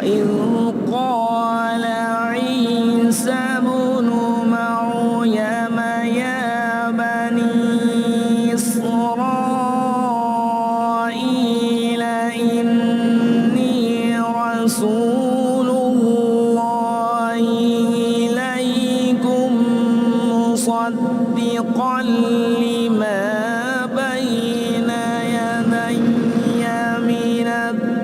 إذ قال عيسى ابن مريم يا بني إسرائيل إني رسول الله إليكم مصدقا لما بين يدي من التوراة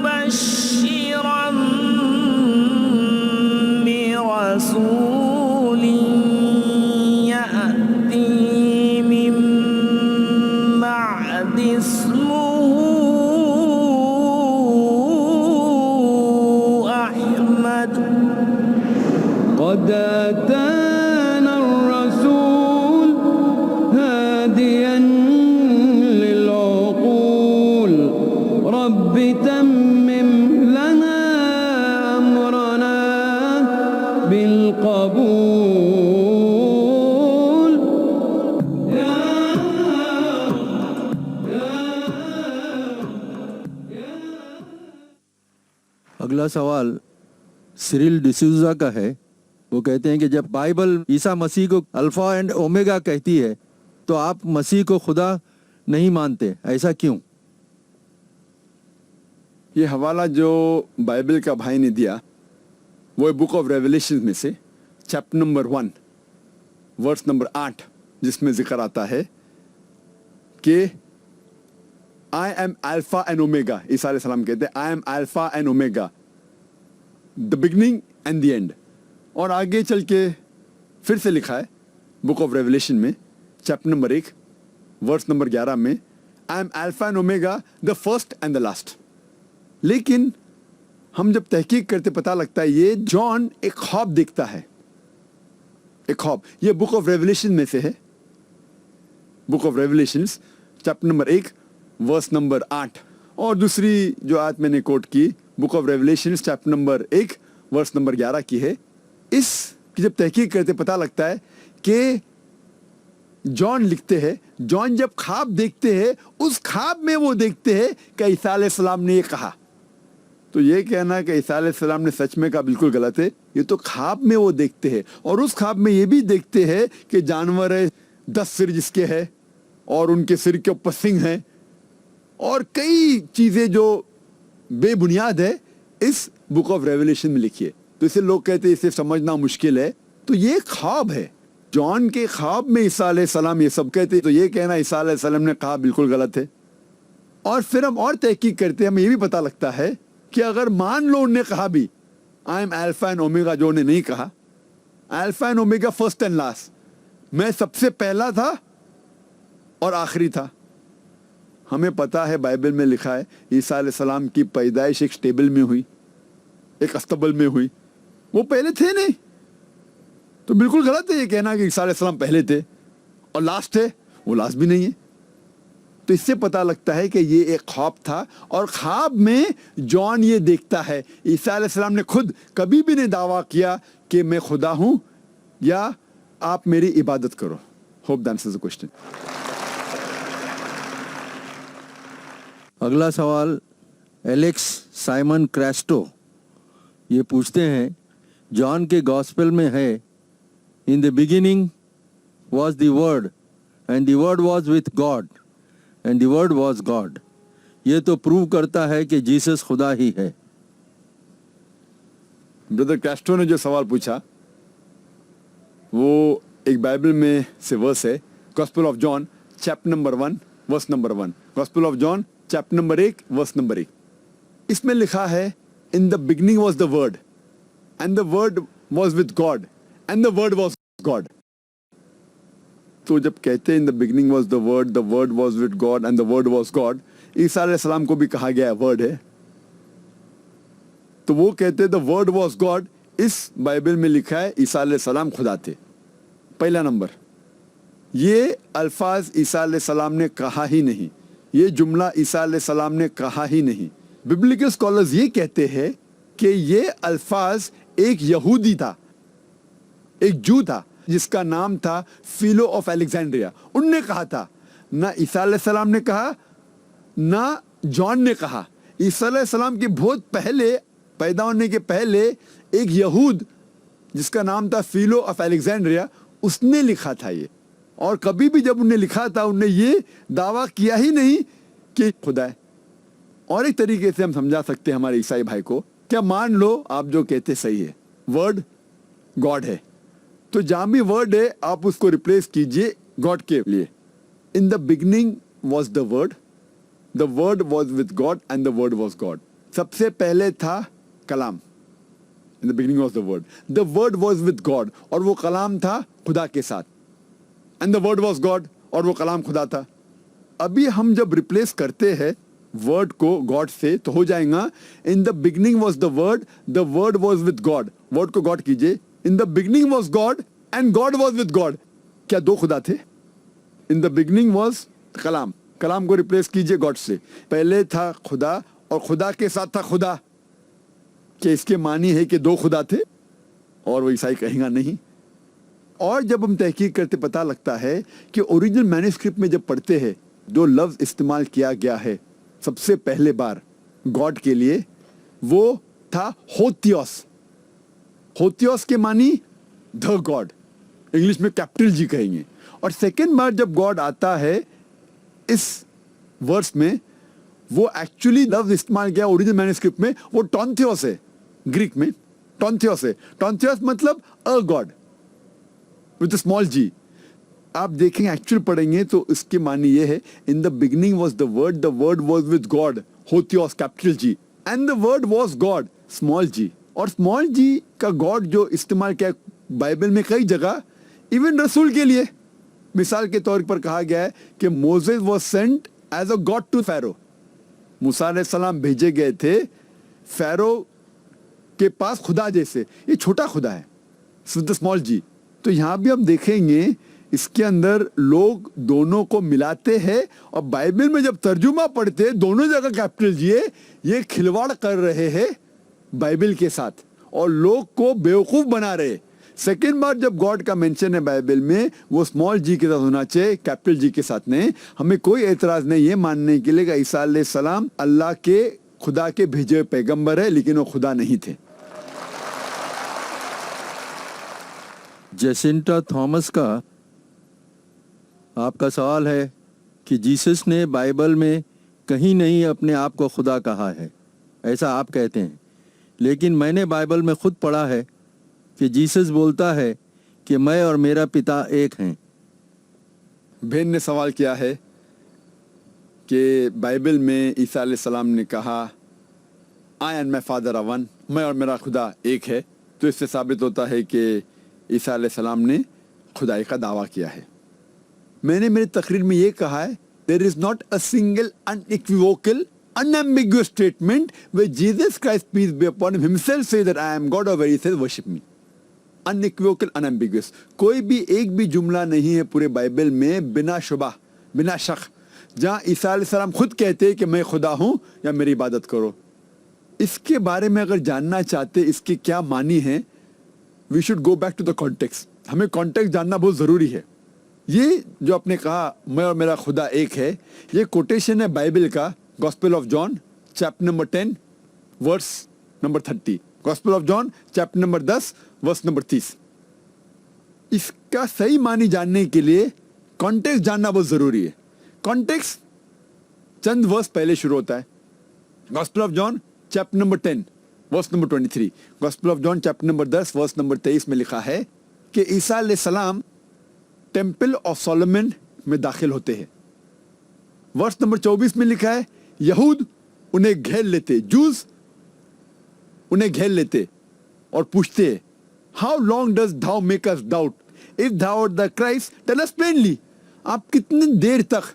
ومبشرا برسول يأتي من بعد اسمه أحمد قد آتانا الرسول هاديا للعقول رب تمم لنا أمرنا بالقبول اگلا سوال سیریل ڈسوزا کا ہے. وہ کہتے ہیں کہ جب بائبل عیسیٰ مسیح کو الفا اینڈ اومیگا کہتی ہے تو آپ مسیح کو خدا نہیں مانتے، ایسا کیوں؟ یہ حوالہ جو بائبل کا بھائی نے دیا وہ بک آف ریولیشن میں سے چیپٹر نمبر 1 ورس نمبر 8 جس میں ذکر آتا ہے کہ I am Alpha and Omega. عیسیٰ علیہ السلام کہتے ہیں I am Alpha and Omega, the beginning and the end. اور آگے چل کے پھر سے لکھا ہے بک آف ریولیشن میں چیپٹر نمبر 1 ورس نمبر 11 میں I am Alpha and Omega the first and the last. لیکن ہم جب تحقیق کرتے پتہ لگتا ہے یہ جان ایک خواب دیکھتا ہے، ایک خواب. یہ بک آف ریولیشن میں سے ہے، book of Revelations chapter number 1 verse number 8. اور دوسری جو آیت میں نے کوٹ کی book of Revelations chapter number 1 verse number 11 کی ہے. اس کی جب تحقیق کرتے پتہ لگتا ہے کہ جان لکھتے ہیں، جان جب خواب دیکھتے ہیں اس خواب میں وہ دیکھتے ہیں کہ عیسیٰ علیہ السلام نے یہ کہا. تو یہ کہنا کہ عیسیٰ علیہ السلام نے سچ میں کہا بالکل غلط ہے. یہ تو خواب میں وہ دیکھتے ہیں، اور اس خواب میں یہ بھی دیکھتے ہیں کہ جانور ہے 10 سر جس کے ہے اور ان کے سر کے اوپر سنگ ہیں اور کئی چیزیں جو بے بنیاد ہے اس بک آف ریولیشن میں لکھی ہے. تو اسے لوگ کہتے ہیں اسے سمجھنا مشکل ہے. تو یہ خواب ہے، جان کے خواب میں عیسیٰ علیہ السلام یہ سب کہتے ہیں. تو یہ کہنا عیسیٰ علیہ السلام نے کہا بالکل غلط ہے. اور پھر ہم اور تحقیق کرتے ہیں، ہمیں یہ بھی پتہ لگتا ہے کہ اگر مان لو انہوں نے کہا بھی آئی ایم الفا اینڈ اومیگا، جو انہوں نے نہیں کہا alpha and omega first and last, میں سب سے پہلا تھا اور آخری تھا. ہمیں پتہ ہے بائبل میں لکھا ہے عیسیٰ علیہ السلام کی پیدائش ایک اسٹیبل میں ہوئی، ایک استبل میں ہوئی. وہ پہلے تھے نہیں. تو بالکل غلط ہے یہ کہنا کہ عیسیٰ علیہ السلام پہلے تھے اور لاسٹ ہے. وہ لاسٹ بھی نہیں ہے. تو اس سے پتہ لگتا ہے کہ یہ ایک خواب تھا، اور خواب میں جان یہ دیکھتا ہے. عیسیٰ علیہ السلام نے خود کبھی بھی نہیں دعویٰ کیا کہ میں خدا ہوں یا آپ میری عبادت کرو. Hope that answers the question. اگلا سوال ایلیکس سائمن کریسٹو یہ پوچھتے ہیں جان کے گاسپل میں ہے in the beginning was the word and the word was with God and the word was God. یہ تو پروو کرتا ہے کہ جیسس خدا ہی ہے. بردر کریسٹو نے جو سوال پوچھا وہ ایک بائبل میں سے ورس ہے، gospel of John chapter number 1 verse number 1. Gospel of John chapter number 1 verse number 1. اس میں لکھا ہے in the beginning was the word and the word was with God and the word was God. تو جب کہتے ہیں in the beginning was the word was with God and the word was God, عیسیٰ علیہ السلام کو بھی کہا گیا ہے ورڈ ہے. تو وہ کہتے ہیں دا ورڈ واز گاڈ. اس بائبل میں لکھا ہے عیسیٰ علیہ السلام خدا تھے. پہلا نمبر، یہ الفاظ عیسیٰ علیہ السلام نے کہا ہی نہیں، یہ جملہ عیسیٰ علیہ السلام نے کہا ہی نہیں. ببلیکل اسکالرز یہ کہتے ہیں کہ یہ الفاظ ایک یہودی تھا، ایک جو تھا جس کا نام تھا فیلو آف الیگزینڈریا، ان نے کہا تھا، نہ عیسیٰ علیہ السلام نے کہا نہ جان نے کہا. عیسیٰ علیہ السلام کے بہت پہلے، پیدا ہونے کے پہلے، ایک یہود جس کا نام تھا فیلو آف الیگزینڈریا، اس نے لکھا تھا یہ. اور کبھی بھی جب انہوں نے لکھا تھا انہوں نے یہ دعویٰ کیا ہی نہیں کہ خدا ہے. اور ایک طریقے سے ہم سمجھا سکتے ہیں ہمارے عیسائی بھائی کو، کیا مان لو آپ جو کہتے صحیح ہے، ورڈ گاڈ ہے، تو جہاں بھی ورڈ ہے آپ اس کو ریپلیس کیجئے گاڈ کے لیے. In the beginning was the word was with God and the word was God. سب سے پہلے تھا کلام. In the beginning was the word. The word was with God. اور وہ کلام تھا خدا کے ساتھ. And the word was God. اور وہ کلام خدا تھا. ابھی ہم جب ریپلیس کرتے ہیں ورڈ کو گاڈ سے تو ہو جائیں گا in the beginning was the word was with God. Word کو گاڈ کیجئے. In the beginning was God and God was with God. کیا دو خدا تھے؟ In the beginning was کلام. کلام کو ریپلیس کیجئے گاڈ سے. پہلے تھا خدا اور خدا کے ساتھ تھا خدا. کہ اس کے معنی ہے کہ دو خدا تھے؟ اور وہ عیسائی کہیں گا نہیں. اور جب ہم تحقیق کرتے پتہ لگتا ہے کہ اوریجنل مینوسکرپٹ میں جب پڑھتے ہیں جو لفظ استعمال کیا گیا ہے سب سے پہلے بار گاڈ کے لیے وہ تھا ہوتیوس. ہوتیوس کے معنی دا گاڈ، انگلش میں کیپٹل جی کہیں گے. اور سیکنڈ بار جب گاڈ آتا ہے اس ورس میں وہ ایکچولی لفظ استعمال کیا اوریجنل مینوسکرپٹ میں وہ ٹونتھیوس ہے. گریک میں ٹونتھیوس ہے. ٹونتھیوس مطلب ا گاڈ وتھ اے اسمال جی. آپ دیکھیں ایکچوئل پڑھیں گے تو اس کے معنی یہ ہے in the beginning was the word was with God ہوتیوس capital G and the word was God small G. اور اسمال جی کا گاڈ جو استعمال کیا بائبل میں کئی جگہ ایون رسول کے لیے. مثال کے طور پر کہا گیا ہے کہ Moses was sent as a God to Pharaoh. موسیٰ علیہ السلام بھیجے گئے تھے فیرو کے پاس خدا جیسے. یہ چھوٹا خدا ہے اسمال جی. تو یہاں بھی ہم دیکھیں گے اس کے اندر لوگ دونوں کو ملاتے ہیں اور بائبل میں جب ترجمہ پڑھتے دونوں جگہ کیپٹل جی ہے. یہ کھلواڑ کر رہے ہیں بائبل کے ساتھ اور لوگ کو بیوقوف بنا رہے. سیکنڈ بار جب گاڈ کا مینشن ہے بائبل میں وہ اسمال جی کے ساتھ ہونا چاہیے، کیپٹل جی کے ساتھ نہیں. ہمیں کوئی اعتراض نہیں یہ ماننے کے لیے کہ عیسیٰ علیہ السلام اللہ کے خدا کے بھیجے پیغمبر ہے لیکن وہ خدا نہیں تھے. جیسنٹا تھامس کا آپ کا سوال ہے کہ جیسس نے بائبل میں کہیں نہیں اپنے آپ کو خدا کہا ہے، ایسا آپ کہتے ہیں، لیکن میں نے بائبل میں خود پڑھا ہے کہ جیسس بولتا ہے کہ میں اور میرا پتا ایک ہیں. بہن نے سوال کیا ہے کہ بائبل میں عیسیٰ علیہ السلام نے کہا I and my father are one, میں اور میرا خدا ایک ہے، تو اس سے ثابت ہوتا ہے کہ عیسیٰ علیہ السلام نے خدائی کا دعویٰ کیا ہے. میں نے میری تقریر میں یہ کہا ہے there is not a single unequivocal unambiguous statement where Jesus Christ peace be upon him himself say that I am God or where he says worship me. unequivocal unambiguous. کوئی بھی ایک بھی جملہ نہیں ہے پورے بائبل میں بنا شبہ بنا شک جہاں عیسیٰ علیہ السلام خود کہتے کہ میں خدا ہوں یا میری عبادت کرو. اس کے بارے میں اگر جاننا چاہتے اس کے کیا معنی ہیں we should go back to the context. ہمیں کانٹیکسٹ جاننا بہت ضروری ہے. یہ جو آپ نے کہا میں اور میرا خدا ایک ہے یہ کوٹیشن ہے بائبل کا gospel of John chapter number 10 verse number 30. Gospel of John chapter number 10 verse number 30. اس کا صحیح معنی جاننے کے لیے کانٹیکسٹ جاننا بہت ضروری ہے. کانٹیکسٹ چند ورس پہلے شروع ہوتا ہے. Gospel of John chapter number 10 verse number 23. Gospel of John chapter number 10 verse number 23 میں لکھا ہے کہ عیسیٰ علیہ السلام ٹیمپل آف سولومن میں داخل ہوتے ہیں. ورس نمبر 24 میں لکھا ہے یہود انہیں گھیر لیتے، جوز انہیں گھیر لیتے اور پوچھتے how long does thou make us doubt if thou art the Christ tell us plainly. آپ کتنی دیر تک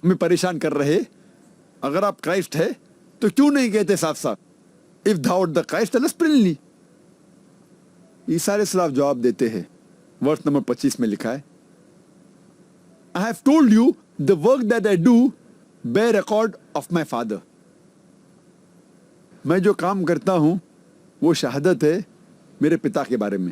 ہمیں پریشان کر رہے؟ اگر آپ کرائسٹ ہے تو کیوں نہیں کہتے صاف صاف if thou art the Christ tell us plainly. عیسیٰ علیہ السلام جواب دیتے ہیں ورس نمبر 25 میں لکھا ہے I have told you the work that I do bear record of my father. میں جو کام کرتا ہوں وہ شہادت ہے میرے پتا کے بارے میں.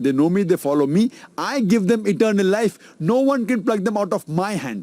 they know me, they follow me, I give them eternal life, no one can pluck them out of my hand।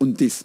29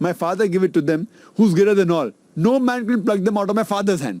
My father give it to them who's greater than all, no man can pluck them out of my father's hand।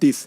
30,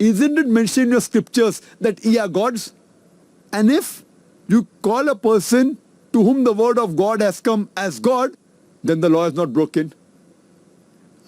isn't it mentioned in your scriptures that ye are gods? And if you call a person to whom the word of God has come as God, then the law is not broken.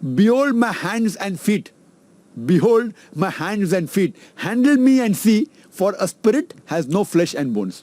behold my hands and feet, behold my hands and feet, handle me and see, for a spirit has no flesh and bones.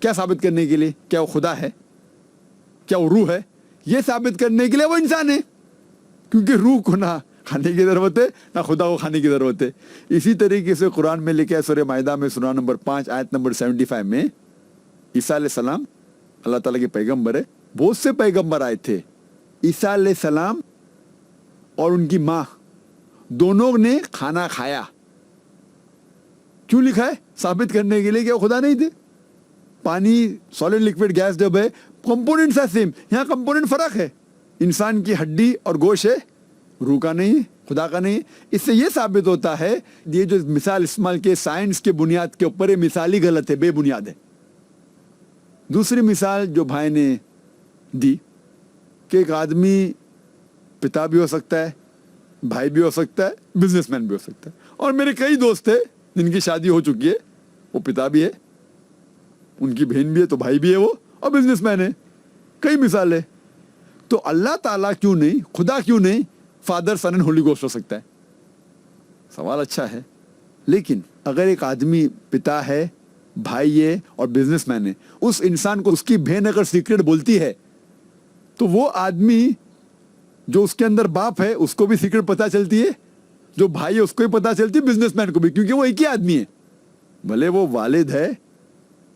کیا ثابت کرنے کے لیے؟ کیا وہ خدا ہے؟ کیا وہ روح ہے؟ یہ ثابت کرنے کے لیے وہ انسان ہے، کیونکہ روح کو نہ کھانے کی ضرورت ہے نہ خدا کو کھانے کی ضرورت ہے۔ اسی طریقے سے قرآن میں لکھا ہے سورہ مائدہ میں سورہ نمبر 5 آیت نمبر 75 میں، عیسیٰ علیہ السلام اللہ تعالیٰ کے پیغمبر ہے، بہت سے پیغمبر آئے تھے، عیسیٰ علیہ السلام اور ان کی ماں دونوں نے کھانا کھایا۔ کیوں لکھا ہے؟ ثابت کرنے کے لیے کہ وہ خدا نہیں تھے۔ پانی، سالڈ، لکوڈ، گیس جب ہے، کمپوننٹس ہے سیم، یہاں کمپوننٹ فرق ہے۔ انسان کی ہڈی اور گوشت ہے، روح کا نہیں ہے، خدا کا نہیں ہے۔ اس سے یہ ثابت ہوتا ہے یہ جو مثال استعمال کے سائنس کے بنیاد کے اوپر، یہ مثال ہی غلط ہے، بے بنیاد ہے۔ دوسری مثال جو بھائی نے دی کہ ایک آدمی پتا بھی ہو سکتا ہے، بھائی بھی ہو سکتا ہے، بزنس مین بھی ہو سکتا ہے۔ اور میرے کئی دوست ہیں جن کی شادی ہو چکی ہے، وہ پتا بھی ہے، ان کی بہن بھی ہے، تو بھائی بھی ہے وہ، اور بزنس مین ہے۔ کئی مثال ہے۔ تو اللہ تعالیٰ کیوں نہیں، خدا کیوں نہیں father, son and Holy Ghost ہو سکتا ہے؟ سوال اچھا ہے۔ لیکن اگر ایک آدمی پتا ہے، بھائی ہے اور بزنس مین ہے، اس انسان کو اس کی بہن اگر سیکرٹ بولتی ہے تو وہ آدمی جو اس کے اندر باپ ہے اس کو بھی سیکرٹ پتا چلتی ہے، جو بھائی ہے اس کو بھی پتا چلتی ہے، بزنس مین کو بھی، کیونکہ وہ ایک ہی آدمی ہے۔ بھلے وہ والد ہے،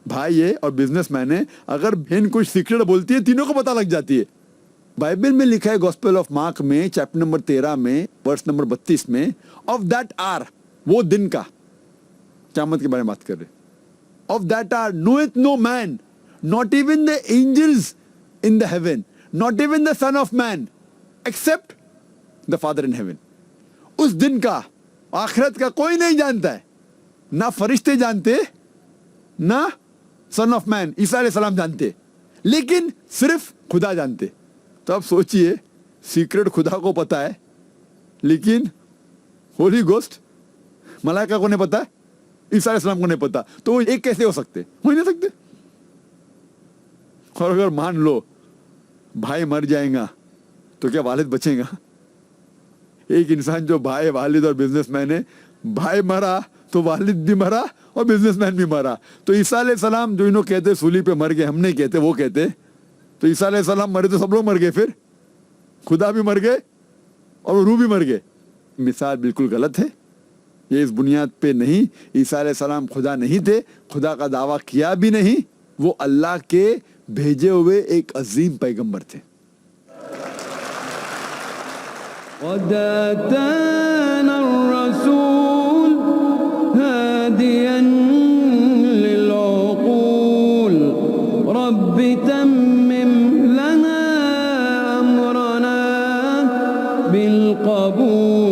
بھائی ہے اور بزنس مین ہے، اگر بہن کچھ سیکرٹ بولتی ہے تینوں کو پتا لگ جاتی ہے۔ بائبل میں لکھا ہے گوسپل آف مارک میں چیپٹر نمبر 13 میں ورس نمبر 32 میں، آف دیٹ آر، وہ دن کا، قیامت کے بارے میں بات کر رہے، of that hour knoweth no man, not even the angels in the heaven, not even the son of man, except the father in heaven۔ اس دن کا، آخرت کا کوئی نہیں جانتا ہے، نہ فرشتے جانتے، نہ سن آف مین عیسیٰ علیہ السلام جانتے، لیکن صرف خدا جانتے۔ تو اب سوچئے، سیکرٹ خدا کو پتا ہے لیکن ہولی گوسٹ ملائکہ کو نہیں پتا ہے، عیسیٰ علیہ السلام کو نہیں پتا، تو وہ ایک کیسے ہو سکتے؟ ہو ہی نہیں سکتے۔ اور اگر مان لو بھائی مر جائیں گا تو کیا والد بچیں گا؟ ایک انسان جو بھائی، والد اور بزنس مین ہے، بھائی مرا تو والد بھی مرا اور بزنس مین بھی مرا۔ تو عیسیٰ علیہ السلام جو انہوں کہتے سولی پہ مر گئے، ہم نہیں کہتے، وہ کہتے، تو عیسیٰ علیہ السلام مرے تو سب لوگ مر گئے، پھر خدا بھی مر گئے اور روح بھی مر گئے۔ مثال بالکل غلط ہے، یہ اس بنیاد پہ نہیں۔ عیسیٰ علیہ السلام خدا نہیں تھے، خدا کا دعویٰ کیا بھی نہیں، وہ اللہ کے بھیجے ہوئے ایک عظیم پیغمبر تھے۔ قد آتانا الرسول هاديا للعقول رب تمم لنا أمرنا بالقبول